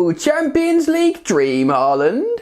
you Champions League dream, Haaland?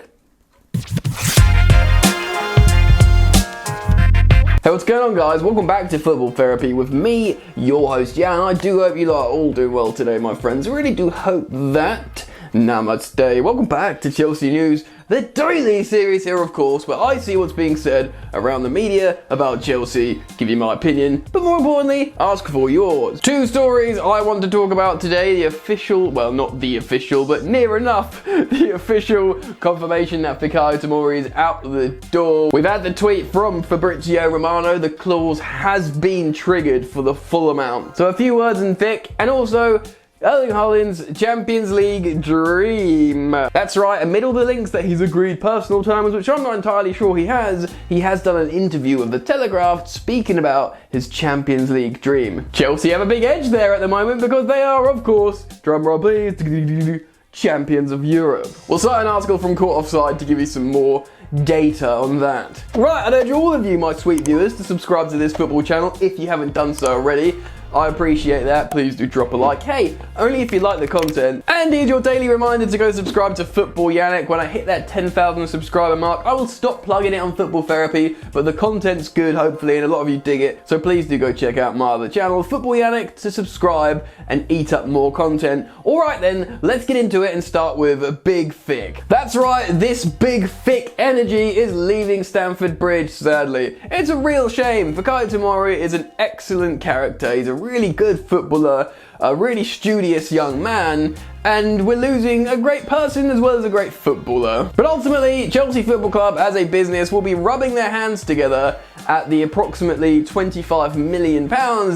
Hey, what's going on, guys? Welcome back to Football Therapy with me, your host, Jan. I do hope you lot are all doing well today, my friends. I really do hope that. Namaste. Welcome back to Chelsea News, the daily series here, of course, where I see what's being said around the media about Chelsea, give you my opinion, but more importantly, ask for yours. Two stories I want to talk about today. The official, well, not the official, but near enough, the official confirmation that Fikayo Tomori is out the door. We've had the tweet from Fabrizio Romano. The clause has been triggered for the full amount. So a few words in thick, and also Erling Haaland's Champions League dream. That's right, amid all the links that he's agreed personal terms, which I'm not entirely sure he has done an interview with the Telegraph speaking about his Champions League dream. Chelsea have a big edge there at the moment because they are, of course, drumroll please, champions of Europe. We'll cite an article from Court Offside to give you some more data on that. Right, I'd urge all of you, my sweet viewers, to subscribe to this football channel if you haven't done so already. I appreciate that. Please do drop a like. Hey, only if you like the content. And here's your daily reminder to go subscribe to Football Yannick. When I hit that 10,000 subscriber mark, I will stop plugging it on Football Therapy, but the content's good, hopefully, and a lot of you dig it. So please do go check out my other channel, Football Yannick, to subscribe and eat up more content. All right then, let's get into it and start with Big Fick. That's right, this Big Fick energy is leaving Stamford Bridge, sadly. It's a real shame. Fikayo Tomori is an excellent character. He's a really good footballer, a really studious young man, and we're losing a great person as well as a great footballer. But ultimately, Chelsea Football Club as a business will be rubbing their hands together at the approximately £25 million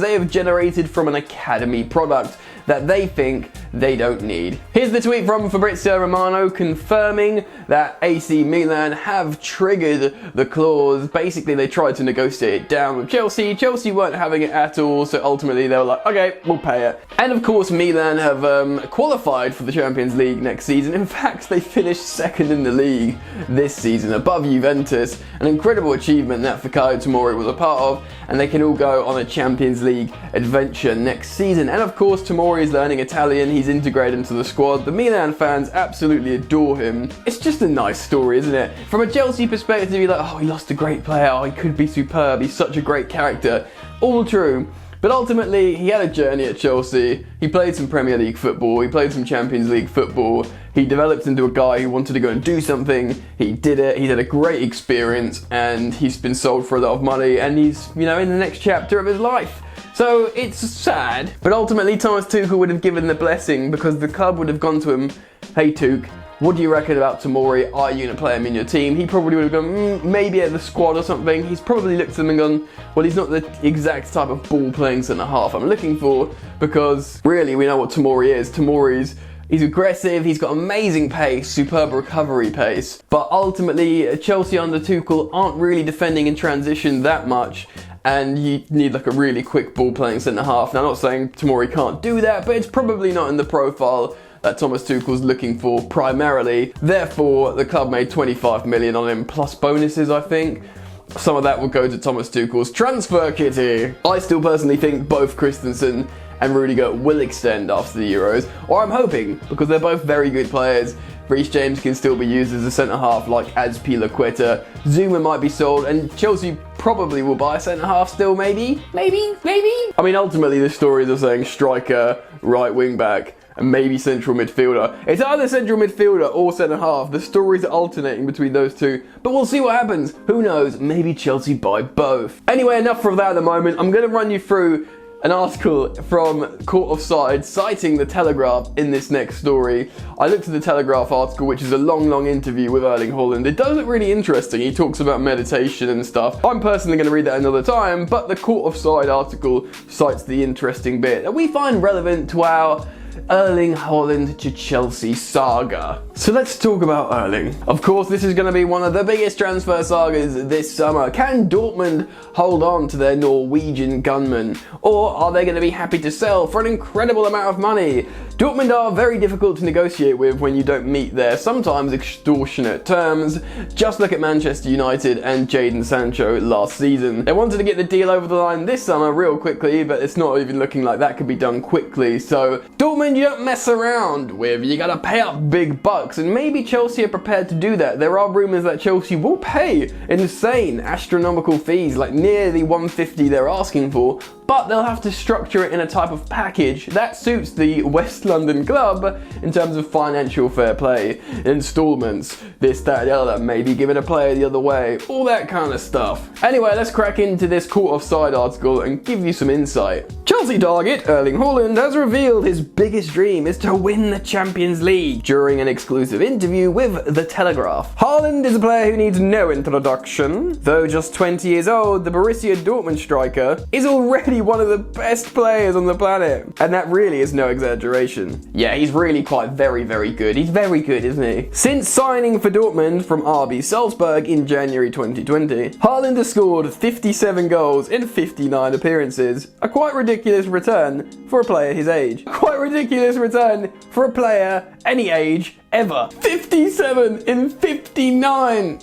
they have generated from an academy product that they think they don't need. Here's the tweet from Fabrizio Romano confirming that AC Milan have triggered the clause. Basically, they tried to negotiate it down with Chelsea. Chelsea weren't having it at all, so ultimately they were like, okay, we'll pay it. And of course, Milan have qualified for the Champions League next season. In fact, they finished second in the league this season, above Juventus. An incredible achievement that Fikayo Tomori was a part of, and they can all go on a Champions League adventure next season. And of course, Tomori is learning Italian. He's integrated into the squad. The Milan fans absolutely adore him. It's just a nice story, isn't it? From a Chelsea perspective, you're like, oh, he lost a great player. Oh, he could be superb. He's such a great character. All true. But ultimately, he had a journey at Chelsea. He played some Premier League football. He played some Champions League football. He developed into a guy who wanted to go and do something. He did it. He had a great experience, and he's been sold for a lot of money, and he's, in the next chapter of his life. So it's sad, but ultimately Thomas Tuchel would have given the blessing because the club would have gone to him, hey Tuchel, what do you reckon about Tomori? Are you going to play him in your team? He probably would have gone, maybe at the squad or something. He's probably looked at them and gone, well, he's not the exact type of ball-playing centre-half I'm looking for, because really we know what Tomori is. He's aggressive, he's got amazing pace, superb recovery pace, but ultimately Chelsea under Tuchel aren't really defending in transition that much, and you need like a really quick ball-playing centre-half. Now, I'm not saying Tomori can't do that, but it's probably not in the profile that Thomas Tuchel's looking for primarily. Therefore, the club made 25 million on him, plus bonuses, I think. Some of that will go to Thomas Tuchel's transfer kitty. I still personally think both Christensen and Rudiger will extend after the Euros, or I'm hoping, because they're both very good players. Reece James can still be used as a centre-half like Azpilicueta. Zuma might be sold, and Chelsea probably will buy a centre-half still, maybe? I mean, ultimately the stories are saying striker, right wing-back, and maybe central midfielder. It's either central midfielder or centre-half. The stories are alternating between those two, but we'll see what happens. Who knows? Maybe Chelsea buy both. Anyway, enough of that at the moment. I'm going to run you through an article from Court Offside citing the Telegraph in this next story. I looked at the Telegraph article, which is a long interview with Erling Haaland. It does look really interesting. He talks about meditation and stuff. I'm personally going to read that another time, but the Court Offside article cites the interesting bit that we find relevant to our Erling Haaland to Chelsea saga. So let's talk about Erling. Of course, this is going to be one of the biggest transfer sagas this summer. Can Dortmund hold on to their Norwegian gunman? Or are they going to be happy to sell for an incredible amount of money? Dortmund are very difficult to negotiate with when you don't meet their sometimes extortionate terms. Just look at Manchester United and Jadon Sancho last season. They wanted to get the deal over the line this summer real quickly, but it's not even looking like that could be done quickly. So Dortmund, you don't mess around with. You gotta pay up big bucks, and maybe Chelsea are prepared to do that. There are rumours that Chelsea will pay insane, astronomical fees, like near the 150 they're asking for, but they'll have to structure it in a type of package that suits the West London club in terms of financial fair play, installments, this, that, the other, maybe give it a player the other way, all that kind of stuff. Anyway, let's crack into this caught offside article and give you some insight. Chelsea target Erling Haaland has revealed his biggest dream is to win the Champions League during an exclusive interview with The Telegraph. Haaland is a player who needs no introduction. Though just 20 years old, the Borussia Dortmund striker is already one of the best players on the planet. And that really is no exaggeration. Yeah, he's really quite very good. He's very good, isn't he? Since signing for Dortmund from RB Salzburg in January 2020, Haaland has scored 57 goals in 59 appearances. A quite ridiculous return for a player his age. Quite ridiculous return for a player any age ever. 57 in 59!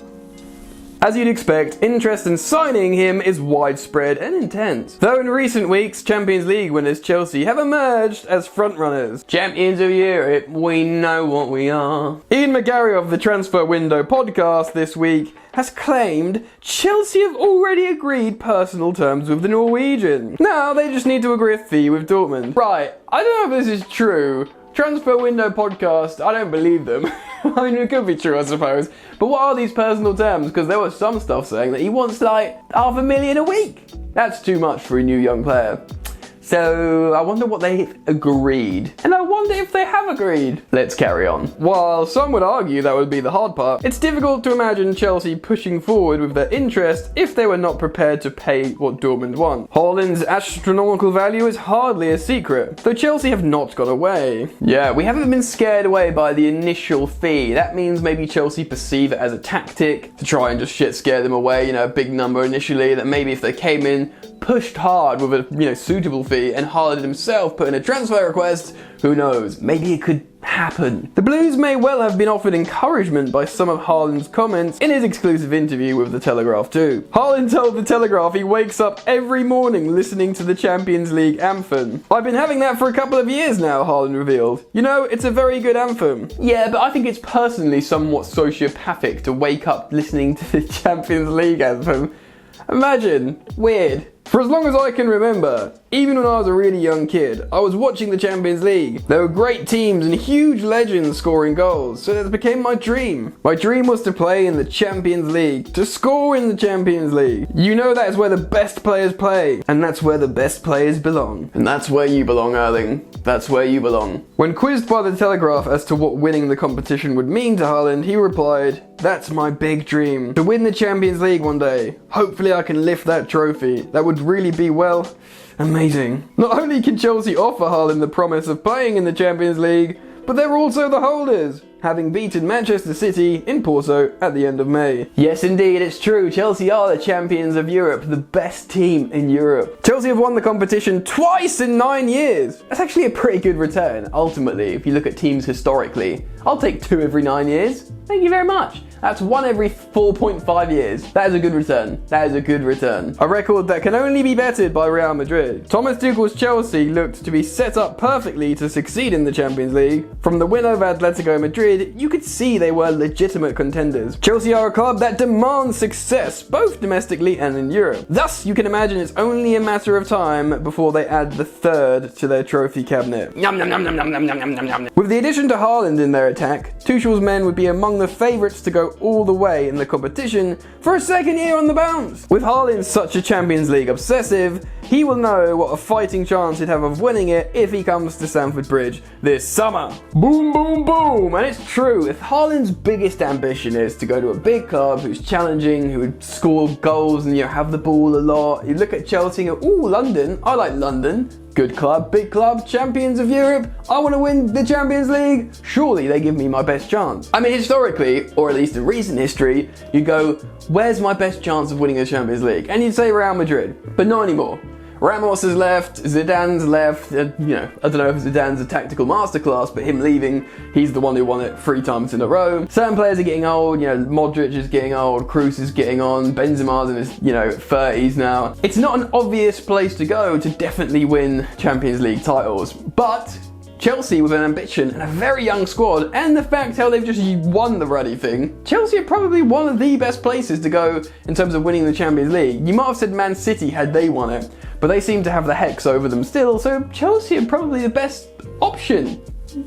As you'd expect, interest in signing him is widespread and intense. Though in recent weeks, Champions League winners Chelsea have emerged as frontrunners. Champions of Europe, we know what we are. Ian McGarry of the Transfer Window podcast this week has claimed Chelsea have already agreed personal terms with the Norwegian. Now they just need to agree a fee with Dortmund. Right, I don't know if this is true. Transfer Window podcast, I don't believe them. I mean, it could be true, I suppose. But what are these personal terms? Because there was some stuff saying that he wants like $500,000 a week. That's too much for a new young player. So I wonder what they've agreed. And I wonder if they have agreed. Let's carry on. While some would argue that would be the hard part, it's difficult to imagine Chelsea pushing forward with their interest if they were not prepared to pay what Dortmund want. Haaland's astronomical value is hardly a secret, though Chelsea have not gone away. Yeah, we haven't been scared away by the initial fee. That means maybe Chelsea perceive it as a tactic to try and just shit scare them away, you know, a big number initially, that maybe if they came in, pushed hard with a suitable fee, and Haaland himself put in a transfer request, who knows, maybe it could happen. The Blues may well have been offered encouragement by some of Haaland's comments in his exclusive interview with The Telegraph too. Haaland told The Telegraph he wakes up every morning listening to the Champions League anthem. I've been having that for a couple of years now, Haaland revealed. You know, it's a very good anthem. Yeah, but I think it's personally somewhat sociopathic to wake up listening to the Champions League anthem. Imagine. Weird. For as long as I can remember, even when I was a really young kid, I was watching the Champions League. There were great teams and huge legends scoring goals, so that became my dream. My dream was to play in the Champions League, to score in the Champions League. You know that is where the best players play, and that's where the best players belong. And that's where you belong, Erling. That's where you belong. When quizzed by The Telegraph as to what winning the competition would mean to Haaland, he replied, "That's my big dream. To win the Champions League one day. Hopefully I can lift that trophy. That would really be, well, amazing." Not only can Chelsea offer Haaland the promise of playing in the Champions League, but they're also the holders, having beaten Manchester City in Porto at the end of May. Yes, indeed, it's true. Chelsea are the champions of Europe, the best team in Europe. Chelsea have won the competition twice in 9 years. That's actually a pretty good return, ultimately, if you look at teams historically. I'll take 2 every 9 years. Thank you very much. That's 1 every 4.5 years. That is a good return. That is a good return. A record that can only be bettered by Real Madrid. Thomas Tuchel's Chelsea looked to be set up perfectly to succeed in the Champions League. From the win over Atletico Madrid, you could see they were legitimate contenders. Chelsea are a club that demands success, both domestically and in Europe. Thus, you can imagine it's only a matter of time before they add the third to their trophy cabinet. With the addition to Haaland in their attack, Tuchel's men would be among the favourites to go all the way in the competition for a second year on the bounce. With Haaland such a Champions League obsessive, he will know what a fighting chance he'd have of winning it if he comes to Stamford Bridge this summer. Boom, boom, boom! And it's true, if Haaland's biggest ambition is to go to a big club who's challenging, who would score goals and have the ball a lot, you look at Chelsea and go, ooh, London, I like London. Good club, big club, champions of Europe, I want to win the Champions League. Surely they give me my best chance. I mean, historically, or at least in recent history, you go, where's my best chance of winning the Champions League? And you'd say Real Madrid, but not anymore. Ramos has left, Zidane's left, I don't know if Zidane's a tactical masterclass, but him leaving, he's the one who won it 3 times in a row. Certain players are getting old, Modric is getting old, Kroos is getting on, Benzema's in his, 30s now. It's not an obvious place to go to definitely win Champions League titles, but Chelsea, with an ambition and a very young squad, and the fact how they've just won the ruddy thing, Chelsea are probably one of the best places to go in terms of winning the Champions League. You might have said Man City had they won it, but they seem to have the hex over them still, so Chelsea are probably the best option.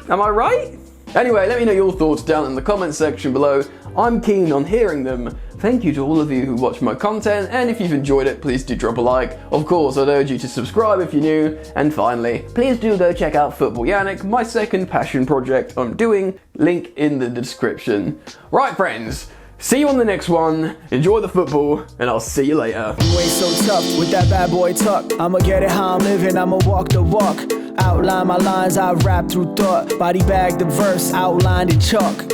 Am I right? Anyway, let me know your thoughts down in the comments section below. I'm keen on hearing them. Thank you to all of you who watch my content, and if you've enjoyed it, please do drop a like. Of course, I'd urge you to subscribe if you're new, and finally, please do go check out Football Yannick, my second passion project I'm doing, link in the description. Right friends, see you on the next one, enjoy the football, and I'll see you later. You ain't so tough with that bad boy tuck. I'ma get it how I'm living, I'ma walk the walk. Outline my lines, I rap through thought. Body bag the verse, outlined in chalk.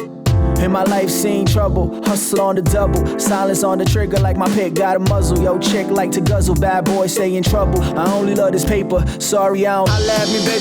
In my life seen trouble, hustle on the double. Silence on the trigger like my pick got a muzzle. Yo chick like to guzzle, bad boy stay in trouble. I only love this paper, sorry I don't. I laugh me, baby.